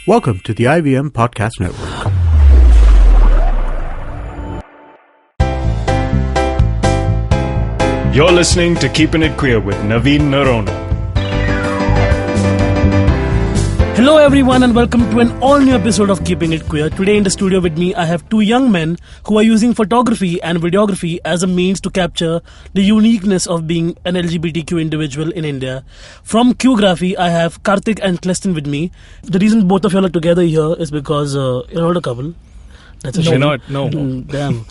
Welcome to the IVM Podcast Network. You're listening to Keeping It Queer with Naveen Narona. Hello everyone and welcome to an all-new episode of Keeping It Queer. Today in the studio with me I have two young men who are using photography and videography as a means to capture the uniqueness of being an LGBTQ individual in India. From Qgraphy I have Karthik and Kleston with me. The reason both of you are together here is because you're not a couple. That's a shame. No. Damn.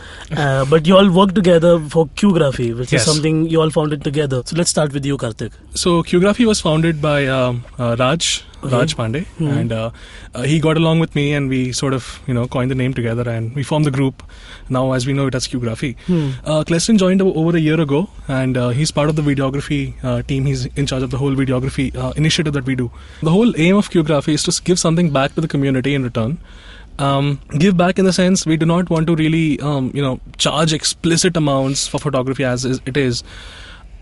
But you all work together for Qgraphy, which Yes. is something you all founded together. So let's start with you, Karthik. So Qgraphy was founded by Raj Pandey, and he got along with me, and we sort of coined the name together, and we formed the group. Now, as we know it as Qgraphy. Kleston joined over a year ago, and he's part of the videography team. He's in charge of the whole videography initiative that we do. The whole aim of Qgraphy is to give something back to the community in return. Give back in the sense we do not want to really charge explicit amounts for photography as it is.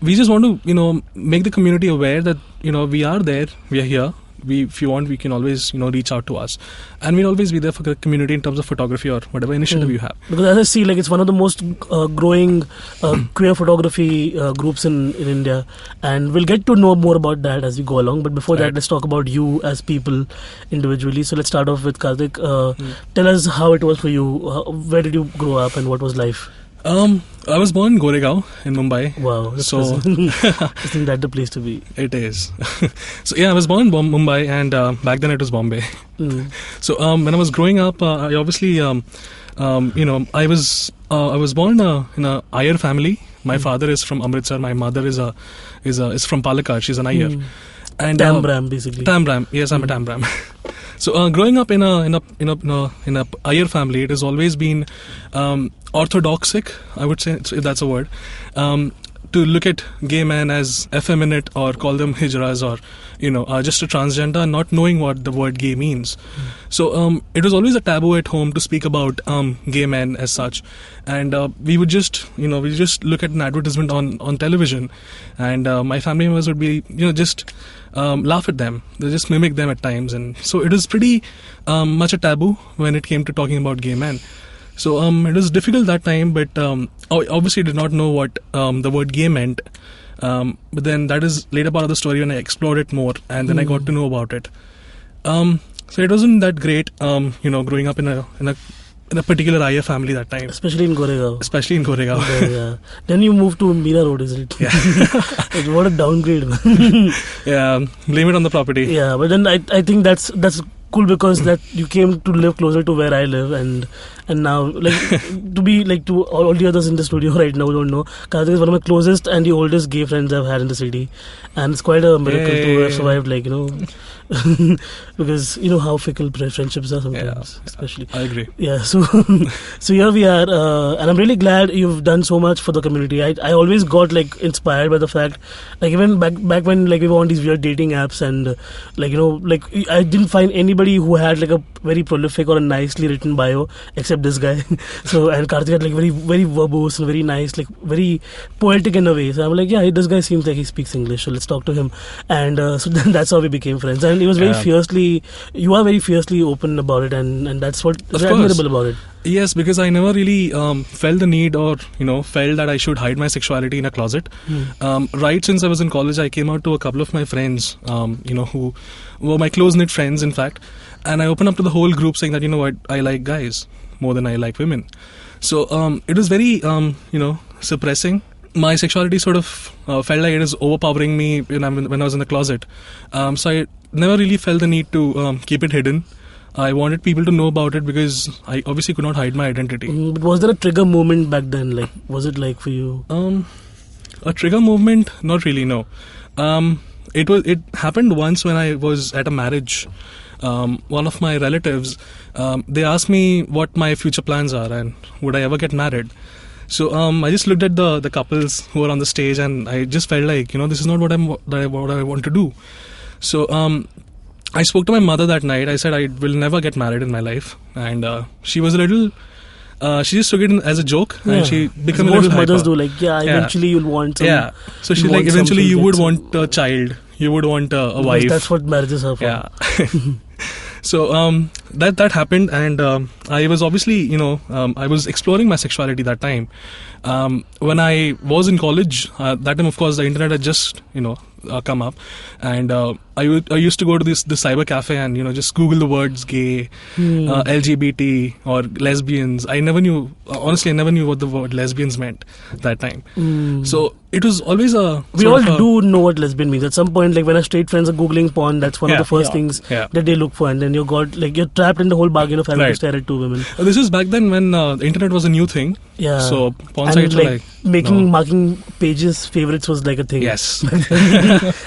We just want to make the community aware that we are there, we are here. If you want, we can always reach out to us, and we'll always be there for the community in terms of photography or whatever initiative you have. Because as I see, it's one of the most growing queer photography groups in India, and we'll get to know more about that as we go along. But before that, let's talk about you as people individually. So let's start off with Karthik. Tell us how it was for you. Where did you grow up, and what was life? I was born in Goregaon in Mumbai. Wow, So isn't that the place to be? it is. So yeah, I was born in Mumbai, and back then it was Bombay. So when I was growing up, I obviously, I was born in a Iyer family. My father is from Amritsar. My mother is from Palakkad. She's an Iyer. And Tambram, basically. Tambram. Yes, I'm a Tambram. So growing up in a Iyer family, it has always been orthodoxic, I would say, if that's a word, to look at gay men as effeminate or call them hijras or just a transgender, not knowing what the word gay means. So it was always a taboo at home to speak about gay men as such, and we would just look at an advertisement on television, and my family members would be just laugh at them. They just mimic them at times, and so it was pretty much a taboo when it came to talking about gay men. So it was difficult that time, but I obviously did not know what the word gay meant. But then that is later part of the story when I explored it more, and then I got to know about it. So it wasn't that great, growing up in a particular Iyer family that time. Especially in Goregaon. Especially in Yeah. Then you moved to Meera Road, isn't it? Yeah. What a downgrade. Yeah, blame it on the property. Yeah, but then I think that's cool because that you came to live closer to where I live, and now to all the others in the studio right now who don't know, Karthik is one of my closest and the oldest gay friends I've had in the city, and it's quite a miracle to have survived because how fickle friendships are sometimes, especially. I agree. Yeah, so here we are, and I'm really glad you've done so much for the community. I always got inspired by the fact, even back when we were on these weird dating apps, and I didn't find anybody who had a very prolific or a nicely written bio except this guy. So and Karthik had very very verbose and very nice, very poetic in a way. So I'm this guy seems like he speaks English, so let's talk to him. And so then that's how we became friends. And it was you are very fiercely open about it, and that's what is admirable about it. Yes, because I never really felt the need or felt that I should hide my sexuality in a closet. Right since I was in college, I came out to a couple of my friends, who were my close-knit friends, in fact, and I opened up to the whole group saying that I like guys more than I like women. So it was very suppressing. My sexuality sort of felt like it was overpowering me when I was in the closet. So I never really felt the need to keep it hidden. I wanted people to know about it because I obviously could not hide my identity. But was there a trigger moment back then? Was it for you? A trigger moment? Not really, no. It happened once when I was at a marriage. One of my relatives, they asked me what my future plans are and would I ever get married. So I just looked at the couples who were on the stage, and I just felt this is not what I want to do. So I spoke to my mother that night. I said I will never get married in my life, and she was a little. She just took it as a joke, and she became a little hyper. Most mothers do, eventually you'll want some. Yeah, so she's eventually you would want a child, you would want a wife. That's what marriages are for. Yeah. So that happened, and I was obviously, I was exploring my sexuality that time. When I was in college, that time, of course, the internet had just, come up, and I used to go to this cyber cafe and just Google the words gay, LGBT or lesbians. I never knew what the word lesbians meant that time. So it was always a we all do know what lesbian means at some point. Like when our straight friends are googling porn, that's one of the first things that they look for, and then you're trapped in the whole bargain of having to stare at two women. This is back then when the internet was a new thing. Yeah. So porn and sites were marking pages favorites was like a thing. Yes.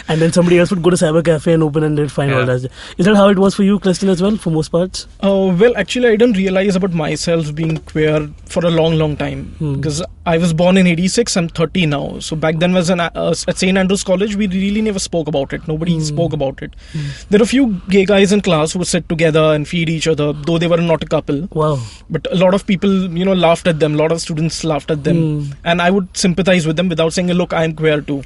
And then somebody else would go to cyber cafe and open and they'd find all that. Is that how it was for you, Christine, as well, for most parts? Well, actually, I didn't realize about myself being queer for a long time because I was born in 86. I'm 30 now. So back then was at St. Andrews College, we really never spoke about it. Nobody spoke about it. There are a few gay guys in class who would sit together and feed each other, though they were not a couple. Wow. But a lot of people, laughed at them. A lot of students laughed at them. And I would sympathize with them without saying, look, I'm queer too.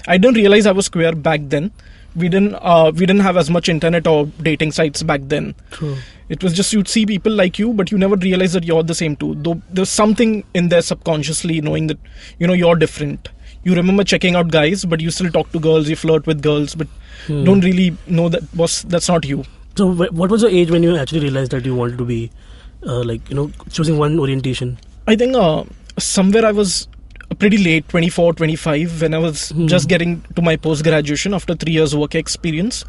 I didn't realize I was queer back then. We didn't have as much internet or dating sites back then. True. It was just you'd see people like you, but you never realize that you're the same too. Though there's something in there subconsciously knowing that, you're different. You remember checking out guys, but you still talk to girls, you flirt with girls, but don't really know that's not you. So what was your age when you actually realized that you wanted to be, choosing one orientation? I think somewhere I was pretty late, 24, 25, when I was just getting to my post-graduation after 3 years work experience.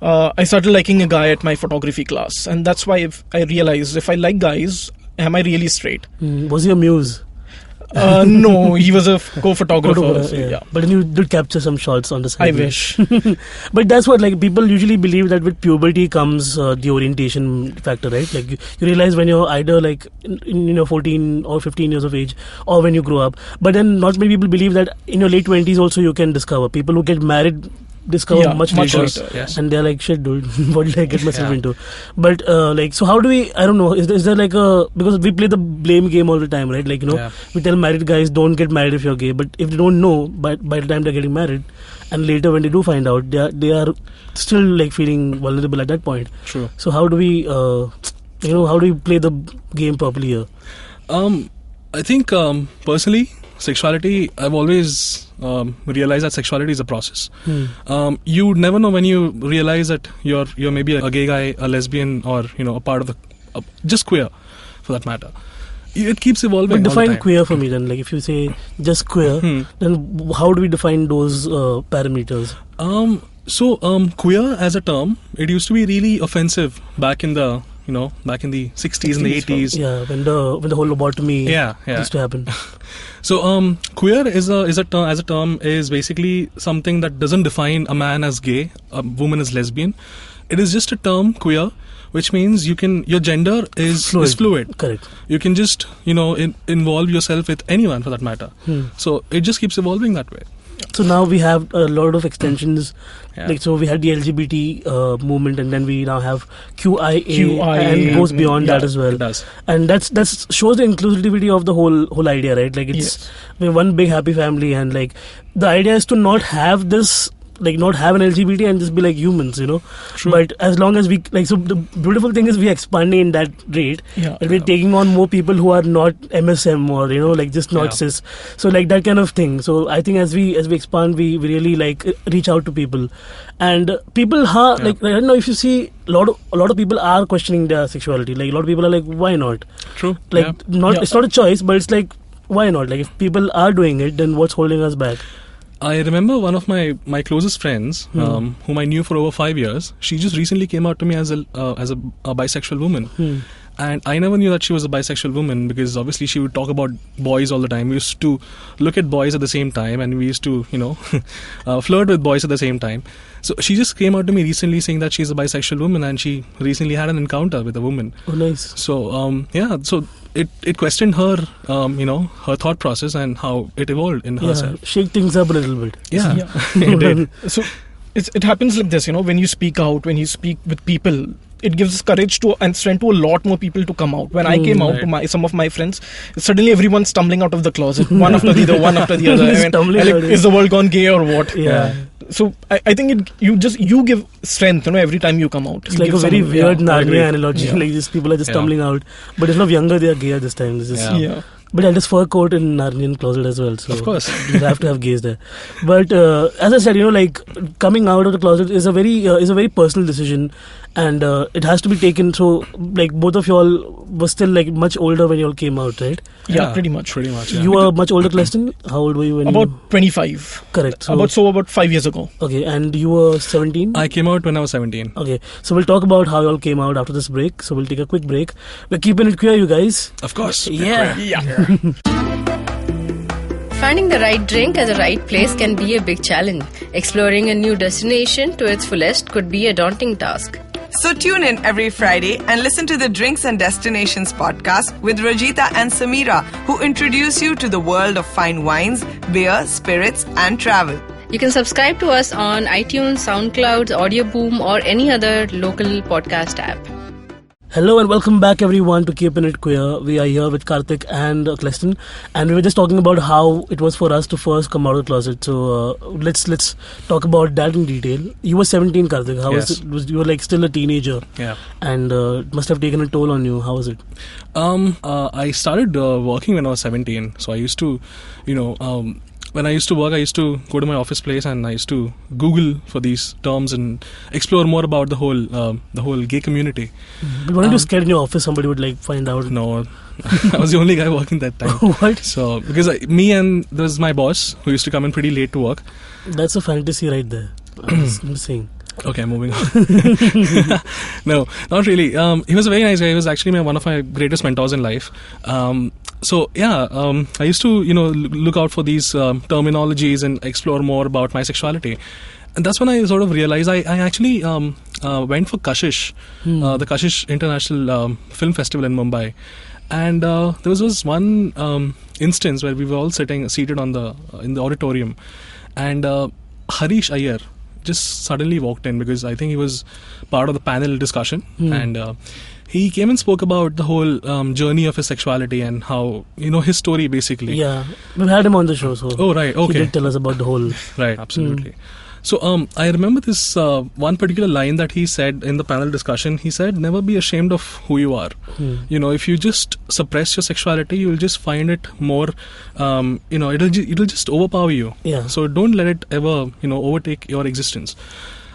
I started liking a guy at my photography class, and that's why I realized if I like guys, am I really straight? Was he a muse? No, he was a co-photographer. So, yeah. But then you did capture some shots on the side. I wish. But that's what people usually believe, that with puberty comes the orientation factor, right? Like you realize when you're either in 14 or 15 years of age, or when you grow up. But then not many people believe that in your late 20s also you can discover. People who get married discover much later. Yes. And they're like, shit dude, what did I get myself into? But so how do we, I don't know, is there because we play the blame game all the time, right? We tell married guys don't get married if you're gay, but if they don't know by the time they're getting married, and later when they do find out, they are still feeling vulnerable at that point. True. So how do we how do we play the game properly here? I think personally, sexuality, I've always realized that sexuality is a process. You never know when you realize that you're maybe a gay guy, a lesbian, or a part of just queer, for that matter. It keeps evolving. But all the define time. queer for me then. If you say just queer, then how do we define those parameters? So queer as a term, it used to be really offensive back in the 60s and the 80s. Yeah, when the whole lobotomy used to happen. So queer is a term is basically something that doesn't define a man as gay, a woman as lesbian. It is just a term, queer, which means your gender is fluid. Correct. You can just involve yourself with anyone for that matter. So it just keeps evolving that way. So now we have a lot of extensions. So we had the LGBT movement, and then we now have QIA, and it goes beyond that as well. It does. And that's shows the inclusivity of the whole idea, right? We're one big happy family, and the idea is to not have this. Not have an LGBT and just be like humans, True. But as long as we so the beautiful thing is we're expanding in that rate, and we're taking on more people who are not MSM or just not cis. So that kind of thing. So I think as we expand, we really reach out to people, and people I don't know if you see a lot of people are questioning their sexuality. A lot of people are like, why not? True. It's not a choice, but it's why not? If people are doing it, then what's holding us back? I remember one of my closest friends, whom I knew for over 5 years. She just recently came out to me as a bisexual woman, and I never knew that she was a bisexual woman because obviously she would talk about boys all the time. We used to look at boys at the same time, and we used to flirt with boys at the same time. So she just came out to me recently saying that she's a bisexual woman, and she recently had an encounter with a woman. Oh, nice. So so it questioned her her thought process and how it evolved in herself. Shake things up a little bit. Yeah. It did. So it happens like this, when you speak out, when you speak with people, it gives us courage and strength to a lot more people to come out. When I came out to some of my friends, suddenly everyone's stumbling out of the closet, one after the other, one after the other. Is the world gone gay or what? Yeah. So I think you give strength, every time you come out. It's You like a give very someone- weird yeah, I agree. Narnia analogy. Yeah. Like these people are just Yeah. stumbling out, but instead of younger, they are gay at this time. This is Yeah. But yeah, there's fur coat in Narnian closet as well. So Of course. you have to have gays there. But as I said, like coming out of the closet is a very personal decision, and it has to be taken. So like both of y'all were still like much older when y'all came out, right? Yeah, pretty much. Pretty much. Yeah. You were much older, Cleston. How old were you when? About 25. Correct. So, About 5 years ago. okay, and you were 17. I came out when I was 17. Okay, so we'll talk about how y'all came out after this break. So we'll take a quick break. We're keeping it queer, you guys. Of course. Yeah. Finding the right drink at the right place can be a big challenge. Exploring a new destination to its fullest could be a daunting task. So tune in every Friday and listen to the Drinks and Destinations podcast with Rajita and Samira, who introduce you to the world of fine wines, beer, spirits, and travel. You can subscribe to us on iTunes, SoundCloud, Audioboom, or any other local podcast app. Hello and welcome back everyone to Keeping It Queer. We are here with Karthik and Cleston, and we were just talking about how it was for us to first come out of the closet. So let's talk about that in detail. You were 17, Karthik. How Yes. was it? You were like still a teenager, Yeah. and it must have taken a toll on you. How was it? I started working when I was 17. So I used to, when I used to work, I used to go to my office place and I used to Google for these terms and explore more about the whole gay community. But weren't you scared in your office somebody would like find out? No, I was the only guy working that time. What? So because me and there was my boss who used to come in pretty late to work. That's a fantasy right there. I'm just saying. Okay, moving on. No, not really. He was a very nice guy. He was actually one of my greatest mentors in life. I used to, look out for these terminologies and explore more about my sexuality. And that's when I sort of realized I actually went for Kashish, the Kashish International Film Festival in Mumbai. And there was one instance where we were all seated in the auditorium, and Harish Iyer just suddenly walked in because I think he was part of the panel discussion, and he came and spoke about the whole journey of his sexuality and how, his story basically. Yeah, we've had him on the show, so Oh, right, okay. he did tell us about the whole. Right, absolutely. So I remember this one particular line that he said in the panel discussion. He said, never be ashamed of who you are. If you just suppress your sexuality, you'll just find it more, it'll just overpower you. Yeah. So don't let it ever, overtake your existence.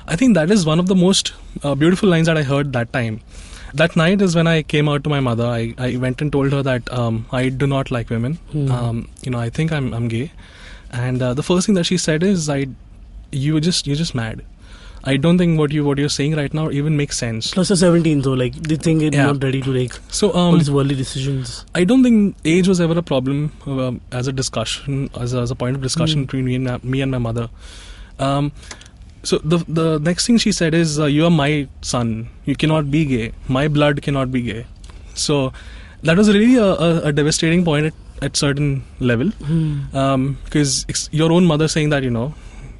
I think that is one of the most beautiful lines that I heard that time. That night is when I came out to my mother. I went and told her that I do not like women. I think I'm gay. And the first thing that she said is, you're just mad. I don't think what you're saying right now even makes sense. Plus you're 17, so like they think you're Yeah. not ready to take So all these worldly decisions. I don't think age was ever a problem as a discussion, as a point of discussion between me and my mother. So the next thing she said is, you are my son. You cannot be gay. My blood cannot be gay. So that was really a devastating point at certain level, because your own mother saying that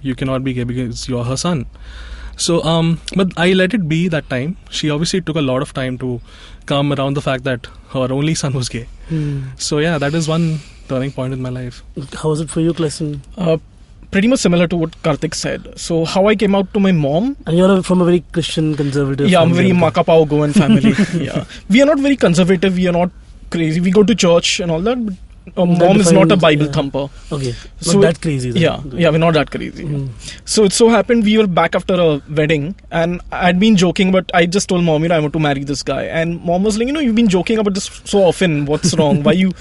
you cannot be gay because you are her son. So but I let it be that time. She obviously took a lot of time to come around the fact that her only son was gay. So yeah, that is one turning point in my life. How was it for you, Cleston? Pretty much similar to what Karthik said. So how I came out to my mom. And you're from a very Christian conservative. Yeah, I'm family, very Makapao Goan family. Yeah, we are not very conservative. We are not crazy. We go to church and all that. But mom is not a Bible thumper. Okay, So not that crazy. Then. Yeah, we're not that crazy. So it so happened we were back after a wedding, and I'd been joking, but I just told mom, I want to marry this guy, and mom was like, you've been joking about this so often. What's wrong? Why you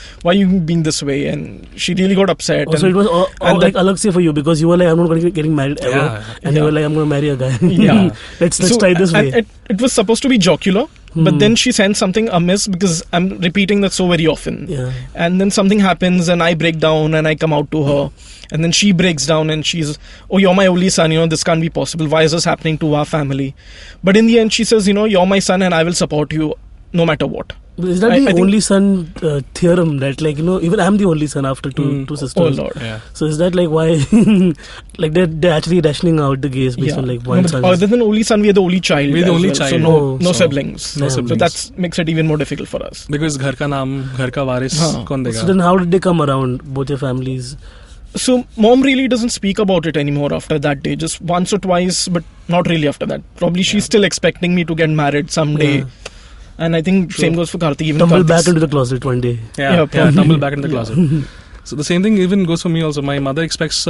being this way? And she really got upset. So it was all and like alag se for you because you were like, I'm not going to getting married ever, Yeah. and you were like, I'm going to marry a guy. Yeah. let's So, try this and way. It was supposed to be jocular, but then she sent something amiss because I'm repeating that so very often. Yeah. And then something happens and I break down and I come out to her. And then she breaks down and she's, oh, you're my only son, this can't be possible. Why is this happening to our family? But in the end, she says, you're my son and I will support you no matter what. But is that I the think- only son theorem that even I'm the only son after two Oh, sisters? Lord. Yeah. So is that like why like they're actually rationing out the gays based on like No, one but son? other than only son, we are the only child. We're the as only well. So child. Oh, no so- siblings. no So siblings. that makes it even more difficult for us. Because घर का नाम घर का वारिस हाँ. कौन देगा? So then how did they come around, both your families? So mom really doesn't speak about it anymore after that day. Just once or twice, but not really after that. Probably she's still expecting me to get married someday. Yeah. And I think same goes for Karthik. Even Tumble Karthik's- back into the closet one day. Yeah, probably. tumble back into the closet. So the same thing even goes for me also. My mother expects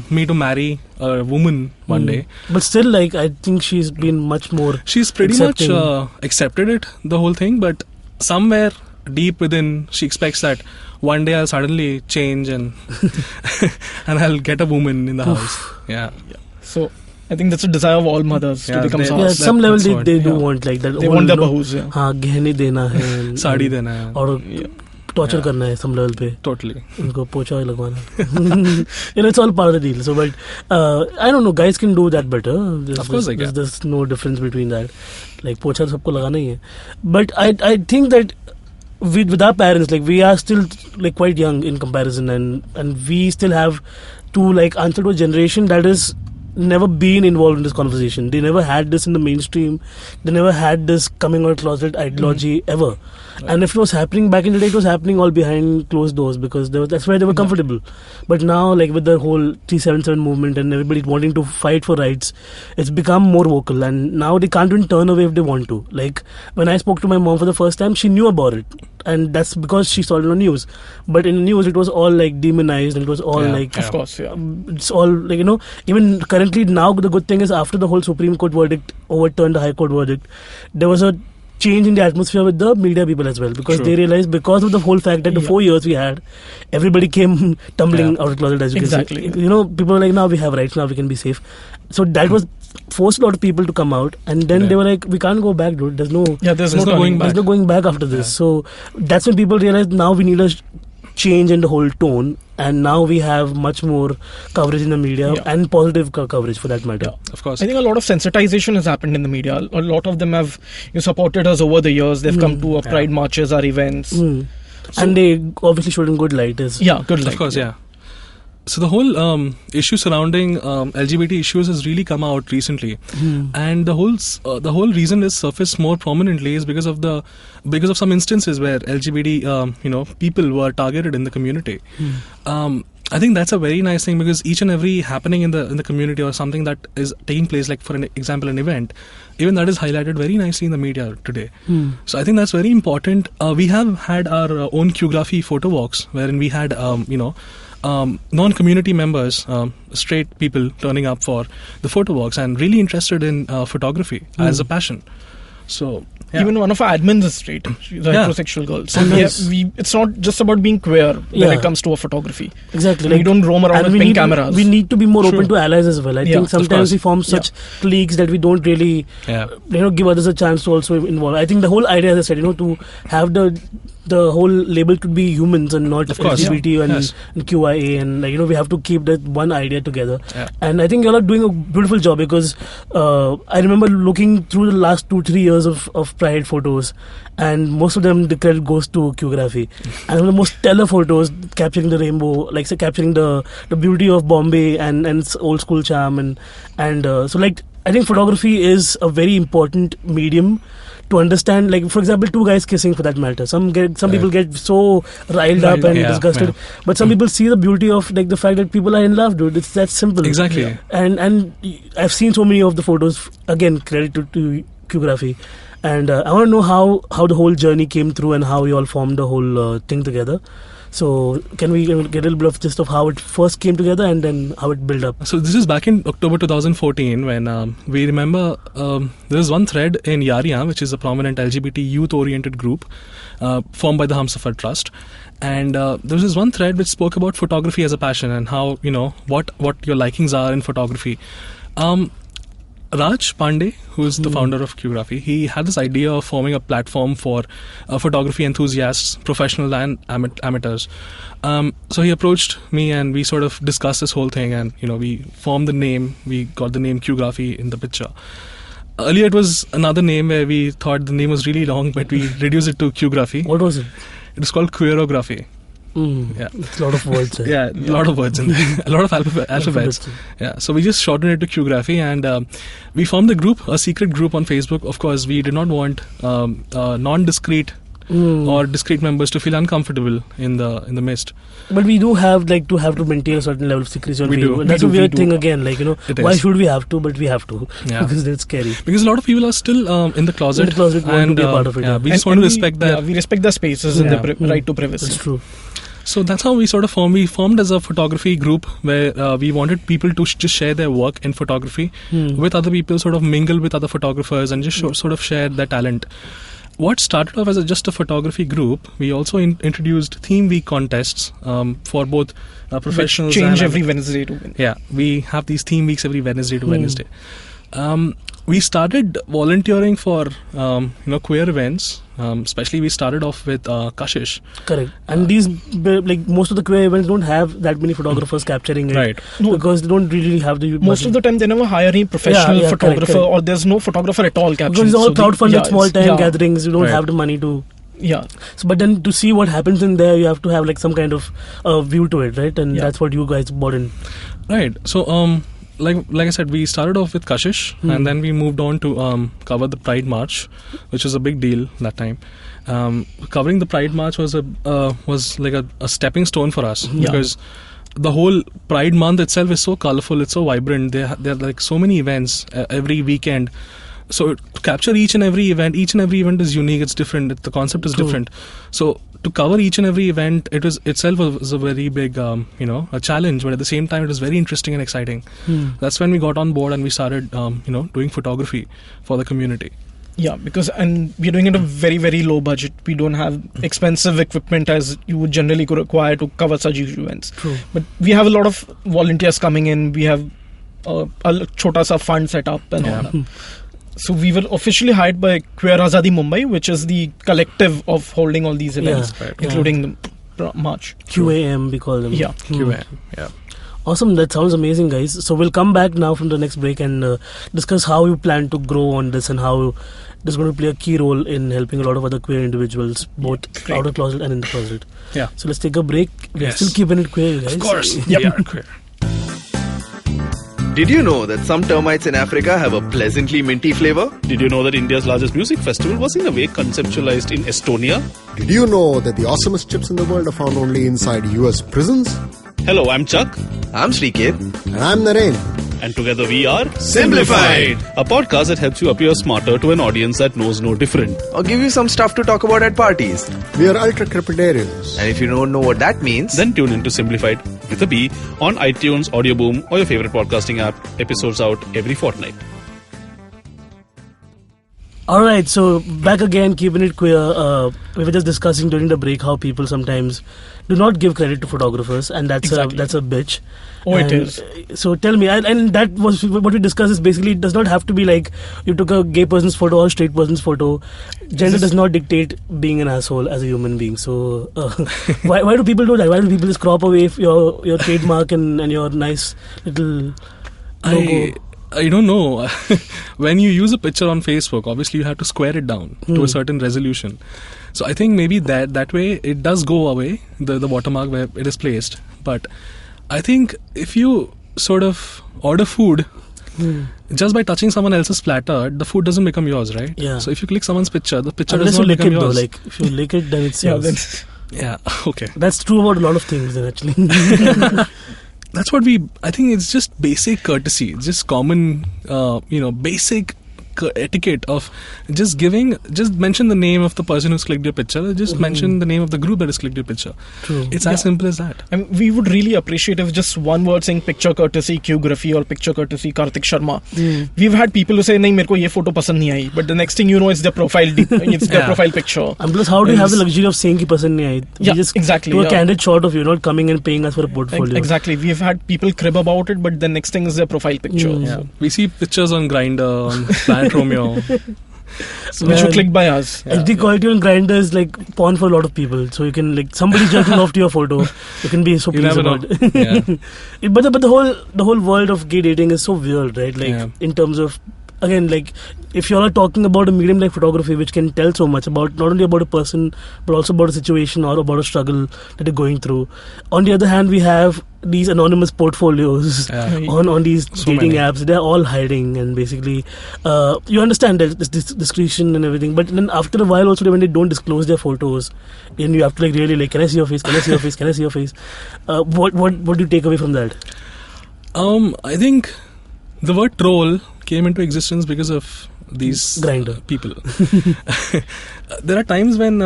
me to marry a woman one day. But still, like, I think she's been much more. She's pretty Accepting. much accepted it, the whole thing, but somewhere deep within, she expects that one day I'll suddenly change and and I'll get a woman in the house. Yeah. So I think that's a desire of all mothers to Yeah, become they- Yeah, sahas. at some level that's they, what- they do yeah. want like that. They whole, want their you know, bahus, yeah. हाँ गहने देना है साड़ी देना है. और torture Yeah. करना है some level पे Totally. उनको पोछा लगवाना. You know, it's all part of the deal. So, but I don't know, guys can do that better. Of course they can. There's no difference between that. Like पोछा तो सबको लगाना ही है. But I think that with our parents, like, we are still like quite young in comparison, and we still have to like answer to a generation that is never been involved in this conversation. They never had this in the mainstream. They never had this coming out closet ideology ever. And if it was happening back in the day, it was happening all behind closed doors because that's where they were comfortable. But now, like with the whole 377 movement and everybody wanting to fight for rights, it's become more vocal. And now they can't even turn away if they want to. Like when I spoke to my mom for the first time, she knew about it. And that's because she saw it on the news. But in the news, it was all like demonized and it was all Yeah, like Of course, yeah. it's all like, you know, even currently now the good thing is after the whole Supreme Court verdict overturned the High Court verdict, there was a change in the atmosphere with the media people as well, because True. they realized because of the whole fact that the 4 years we had, everybody came tumbling out of the closet, as you Exactly. can see. You know, people were like, now we have rights, now we can be safe. So that was forced a lot of people to come out, and then Yeah. they were like, we can't go back, dude. There's no Yeah, there's no no turning going back. there's no going back after this. So that's when people realized now we need a change in the whole tone, and now we have much more coverage in the media Yeah. and positive coverage for that matter. Of course. I think a lot of sensitization has happened in the media. A lot of them have supported us over the years. They've come to our pride marches, our events. Mm. And they obviously showed in good light. Yeah, good luck. Of course, yeah. So the whole issue surrounding LGBT issues has really come out recently, and the whole reason is surfaced more prominently is because of some instances where LGBT people were targeted in the community. I think that's a very nice thing, because each and every happening in the community or something that is taking place, like for an example an event, even that is highlighted very nicely in the media today. So I think that's very important. We have had our own Qgraphy photo walks wherein we had non-community members, straight people turning up for the photo walks and really interested in photography as a passion. So yeah. Even one of our admins is straight. She's a Yeah. heterosexual girl. So And it's not just about being queer when Yeah. it comes to our photography. Exactly. We don't roam around and with we pink need cameras. We need to be more True. open to allies as well. I Yeah, think of sometimes course. we form such cliques that we don't really Yeah. give others a chance to also involve. I think the whole idea, as I said, to have the whole label to be humans and not Of course, LGBT yeah. and, Yes. and QIA, and we have to keep that one idea together. Yeah. And I think y'all are doing a beautiful job, because I remember looking through the last 2-3 years of Pride photos, and most of them the credit goes to Qgraphy. And the most stellar photos capturing the rainbow, like say, capturing the beauty of Bombay and its old school charm, and so like I think photography is a very important medium to understand, like for example, two guys kissing, for that matter. Some people get so riled up and Yeah, disgusted, yeah. but some people see the beauty of like the fact that people are in love, dude. It's that simple. Exactly. Yeah. And I've seen so many of the photos. Again, credit to Qgraphy. And I want to know how the whole journey came through and how you all formed the whole thing together. So can we get a little bit of gist of how it first came together and then how it built up? So this is back in October 2014 when we remember there was one thread in Yariyan, which is a prominent LGBT youth-oriented group formed by the Humsafar Trust. And there was this one thread which spoke about photography as a passion and how, what your likings are in photography. Raj Pandey, who is the founder of Qgraphy, he had this idea of forming a platform for photography enthusiasts, professional and amateurs. So he approached me and we sort of discussed this whole thing, and we formed the name. We got the name Qgraphy in the picture. Earlier it was another name where we thought the name was really long, but we reduced it to Qgraphy. What was it? It was called Queerography. Yeah, it's a lot of words. Yeah, a lot of words in there. A lot of alphabets. Yeah, so we just shortened it to Qgraphy, and we formed a group, a secret group on Facebook. Of course, we did not want non-discreet or discreet members to feel uncomfortable in the midst. But we do have to maintain a certain level of secrecy on We Facebook. do. And that's We a do. weird We thing do. again. Why is. should we have to? But we have to. Yeah. Because it's scary. Because a lot of people are still in the closet. In the closet, want to be a part of it, Yeah, yeah. we just want to respect that. Yeah, we respect the spaces and the right to privacy. That's true. So that's how we sort of formed. We formed as a photography group where we wanted people to just share their work in photography with other people, sort of mingle with other photographers and just sort of share their talent. What started off as just a photography group, we also introduced theme week contests for both professionals. Which change and every Wednesday to Wednesday. Yeah, we have these theme weeks every Wednesday to Wednesday. We started volunteering for queer events. Especially we started off with Kashish. Correct. And these most of the queer events don't have that many photographers capturing it, Right. Because they don't really have the Most of the time they never hire any professional Yeah, photographer, correct. or there's no photographer at all capturing. because it's all So crowdfunded small time yeah. gatherings. You don't Right. have the money to. Yeah. So, but then to see what happens in there, you have to have some kind of view to it, right? And Yeah. that's what you guys brought in. Right. So like I said, we started off with Kashish, and then we moved on to cover the Pride March, which was a big deal that time. Covering the Pride March was like a stepping stone for us, because the whole Pride month itself is so colorful, it's so vibrant. There are like so many events every weekend. So to capture each and every event is unique. It's different. The concept is different. So to cover each and every event, it was itself was a very big, a challenge. But at the same time, it was very interesting and exciting. That's when we got on board and we started, doing photography for the community. Yeah, and we're doing it at a very, very low budget. We don't have expensive equipment as you would generally require to cover such huge events. True. But we have a lot of volunteers coming in. We have a chota sa fund set up and all that. So we were officially hired by Queer Azadi Mumbai, which is the collective of holding all these events, Yeah, including the March. QAM, we call them. Yeah. QAM, yeah. Awesome. That sounds amazing, guys. So we'll come back now from the next break and discuss how you plan to grow on this and how this is going to play a key role in helping a lot of other queer individuals, both out of closet and in the closet. Yeah. So let's take a break. We're Yes. still keeping it queer, guys. Of course. Yep. We are queer. Did you know that some termites in Africa have a pleasantly minty flavor? Did you know that India's largest music festival was in a way conceptualized in Estonia? Did you know that the awesomest chips in the world are found only inside US prisons? Hello, I'm Chuck. I'm Sriket. And I'm Naren. And together we are Simplified, a podcast that helps you appear smarter to an audience that knows no different. or give you some stuff to talk about at parties. We are ultra crepidarians. And if you don't know what that means, Then tune into Simplified with a B on iTunes, Audioboom, or your favorite podcasting app. Episodes out every fortnight. Alright, so back again, keeping it queer. We were just discussing during the break how people sometimes do not give credit to photographers, and that's Exactly. that's a bitch. Oh, it And, is. So tell me, and that was what we discussed. Is basically it does not have to be like you took a gay person's photo or a straight person's photo. Gender does not dictate being an asshole as a human being. So why do people do that? Why do people just crop away your trademark and your nice little logo? I don't know. When you use a picture on Facebook, obviously you have to square it down to a certain resolution. So I think maybe that way it does go away, the watermark where it is placed. But I think if you sort of order food, just by touching someone else's platter, the food doesn't become yours, right? Yeah. So if you click someone's picture, the picture Unless does you not lick become it though, yours. like if you lick it, then it's Yeah, yours. then Yeah, okay. That's true about a lot of things, then actually. That's what I think it's just basic courtesy. It's just common, basic etiquette of just mention the name of the person who's clicked your picture. Just mention the name of the group that has clicked your picture. True. It's as simple as that. And we would really appreciate if just one word saying picture courtesy Qgraphy or picture courtesy Karthik Sharma. We've had people who say, "Nahi, mereko ye photo pasand nahi aayi," but the next thing you know, it's their profile, it's their Yeah. profile picture. And plus, how do you have the luxury of saying ki pasand nahi aayi? We Yeah, just exactly, do a yeah. candid shot of you, not coming and paying us for a portfolio. Exactly. We've had people crib about it, but the next thing is their profile picture. Yeah. We see pictures on Grindr, on Planet Romeo. So which were clicked by us. HD quality on Grindr is like porn for a lot of people. So you can somebody jerking off to your photo. You can be so You pleased never know. about it. Yeah. But the whole world of gay dating is so weird, right? Like in terms of again, like, if you all are talking about a medium like photography, which can tell so much about not only about a person but also about a situation or about a struggle that you're going through. On the other hand, we have these anonymous portfolios on these dating apps. They're all hiding, and basically, you understand that this discretion and everything. But then after a while, also when they don't disclose their photos, and you have to like really like, can I see your face? Can I see your face? Can I see your face? What do you take away from that? I think the word troll came into existence because of these Grindr people. There are times when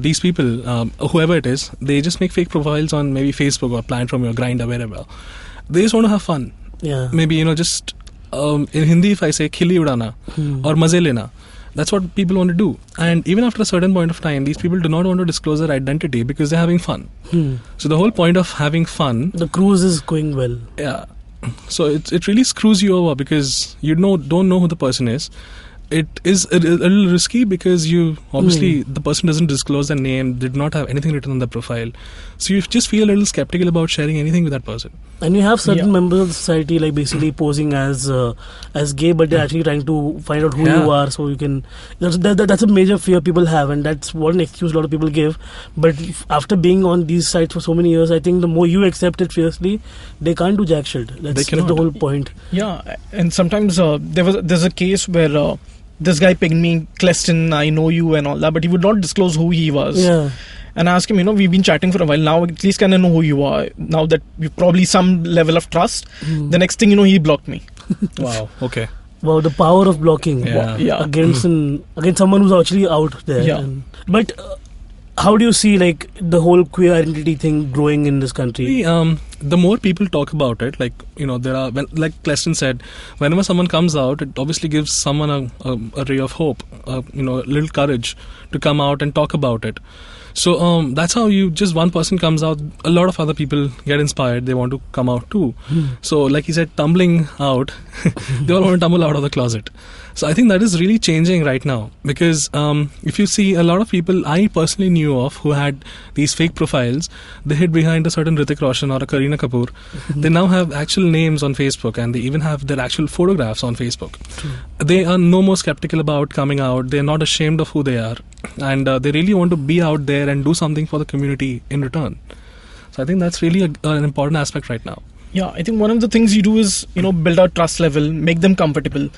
these people, whoever it is, they just make fake profiles on maybe Facebook or Plant From Your, Grindr, wherever. They just want to have fun. Yeah. Maybe just in Hindi, if I say khili udana or maze lena, that's what people want to do. And even after a certain point of time, these people do not want to disclose their identity because they're having fun. So the whole point of having fun, the cruise is going well. Yeah. So it really screws you over because you don't know who the person is. It is a little risky because you obviously the person doesn't disclose their name, did not have anything written on their profile, so you just feel a little skeptical about sharing anything with that person. And you have certain members of society like basically posing as gay, but they're actually trying to find out who you are, so you can. That's a major fear people have, and that's one excuse a lot of people give. But after being on these sites for so many years, I think the more you accept it fiercely, they can't do jack shit. That's the whole point. Yeah, and sometimes there's a case where this guy pinged me, Cleston, I know you and all that, but he would not disclose who he was. Yeah. And I asked him, we've been chatting for a while now, at least can I know who you are? Now that we've probably some level of trust, the next thing he blocked me. Wow, okay. Wow, the power of blocking against someone who's actually out there. Yeah. But how do you see like the whole queer identity thing growing in this country? The more people talk about it, like there are, like Cleston said, whenever someone comes out, it obviously gives someone a ray of hope, a little courage to come out and talk about it. So that's how just one person comes out, a lot of other people get inspired, they want to come out too. So like he said, tumbling out, they all want to tumble out of the closet. So I think that is really changing right now because if you see a lot of people I personally knew of who had these fake profiles, they hid behind a certain Hrithik Roshan or a Kareena Kapoor. They now have actual names on Facebook and they even have their actual photographs on Facebook. They are no more skeptical about coming out. They're not ashamed of who they are, and they really want to be out there and do something for the community in return. So I think that's really an important aspect right now. Yeah, I think one of the things you do is build our trust level, make them comfortable.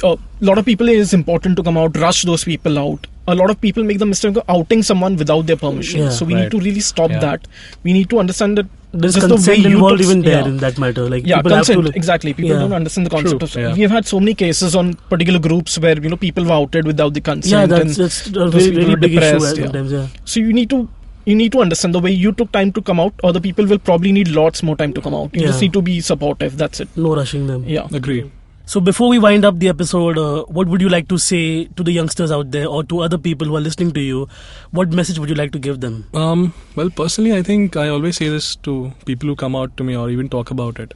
A lot of people, it is important to come out, rush those people out. A lot of people make the mistake of outing someone without their permission. So we need to really stop that. We need to understand that there's consent involved even there in that matter. Like people consent, have to, exactly. People don't understand the concept of. We have had so many cases on particular groups where people were outed without the consent. Yeah, that's a very big issue sometimes. So you need to understand the way you took time to come out, other people will probably need lots more time to come out. You just need to be supportive. That's it. No rushing them. Yeah, agree. So before we wind up the episode, what would you like to say to the youngsters out there or to other people who are listening to you? What message would you like to give them? Well, personally, I think I always say this to people who come out to me or even talk about it.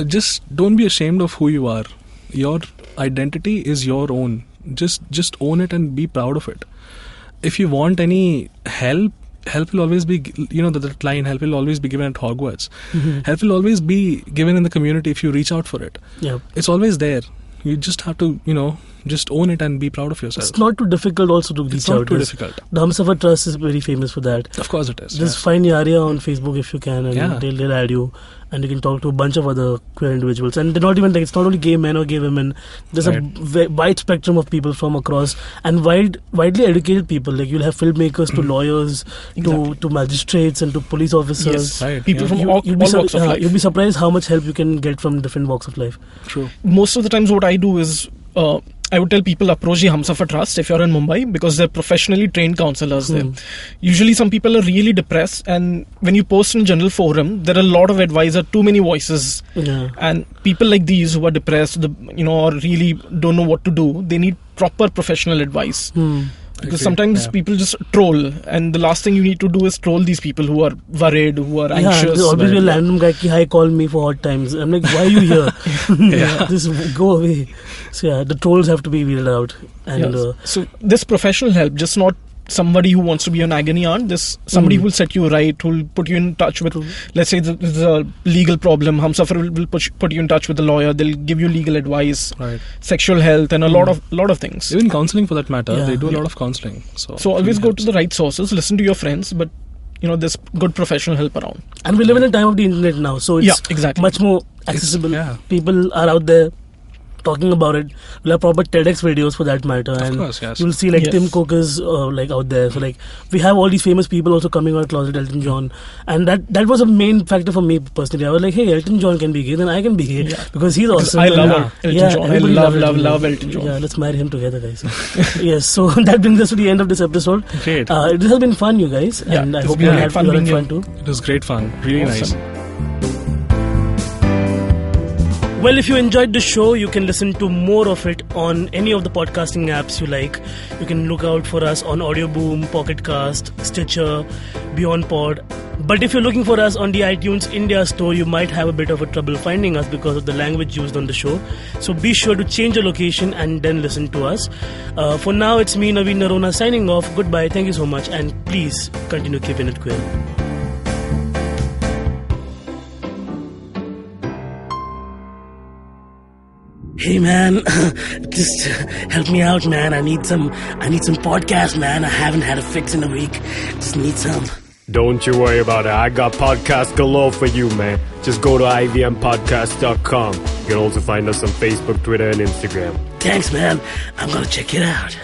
Just don't be ashamed of who you are. Your identity is your own. Just own it and be proud of it. If you want any help will always be, that line, help will always be given at Hogwarts. Help will always be given in the community if you reach out for it. Yeah. It's always there. You just have to, just own it and be proud of yourself. It's not too difficult also to reach out. It's not too difficult. The Humsafar Trust is very famous for that. Of course it is. Just find Yaria on Facebook if you can, and they'll add you. And you can talk to a bunch of other queer individuals. And they're not even it's not only gay men or gay women. There's a wide spectrum of people from across, and widely educated people. Like you'll have filmmakers to lawyers, to magistrates and to police officers. Yes. People from all walks of life. You'll be surprised how much help you can get from different walks of life. True. Most of the times what I do is I would tell people approach the Humsafar Trust if you're in Mumbai because they're professionally trained counselors there. Usually some people are really depressed, and when you post in a general forum, there are a lot of advice, too many voices. And people like these who are depressed, or really don't know what to do, they need proper professional advice. Because sometimes people just troll, and the last thing you need to do is troll these people who are worried, who are anxious. There's always a random guy hi, call me for hard times. I'm like, why are you here? Just go away. So the trolls have to be weeded out. And so this professional help, just not somebody who wants to be an agony aunt. There's somebody who will set you right, who will put you in touch with, let's say there's a legal problem. Humsafar will put you in touch with a lawyer. They'll give you legal advice, sexual health, and a lot of things. Even counseling, for that matter, they do a lot of counseling. So always go to the right sources. Listen to your friends, but there's good professional help around. And we live in a time of the internet now, so it's much more accessible. People are out there talking about it. We'll have proper TEDx videos for that matter, and you'll see Tim Cook is out there. So we have all these famous people also coming out of closet, Elton John, and that was a main factor for me personally. I was like, hey, Elton John can be gay, then I can be gay because he's awesome. I love Elton John. I love Elton John. Yeah, let's marry him together, guys. Yes, so that brings us to the end of this episode. Great. This has been fun, you guys, and I hope you had fun too. It was great fun. Really nice. Well, if you enjoyed the show, you can listen to more of it on any of the podcasting apps you like. You can look out for us on Audioboom, Pocket Cast, Stitcher, Beyond Pod. But if you're looking for us on the iTunes India store, you might have a bit of a trouble finding us because of the language used on the show. So be sure to change your location and then listen to us. For now, it's me, Naveen Narona, signing off. Goodbye. Thank you so much. And please continue keeping it queer. Hey man, just help me out, man. I need some podcast, man. I haven't had a fix in a week. Just need some. Don't you worry about it. I got podcast galore for you, man. Just go to ivmpodcast.com. You can also find us on Facebook, Twitter, and Instagram. Thanks, man. I'm gonna check it out.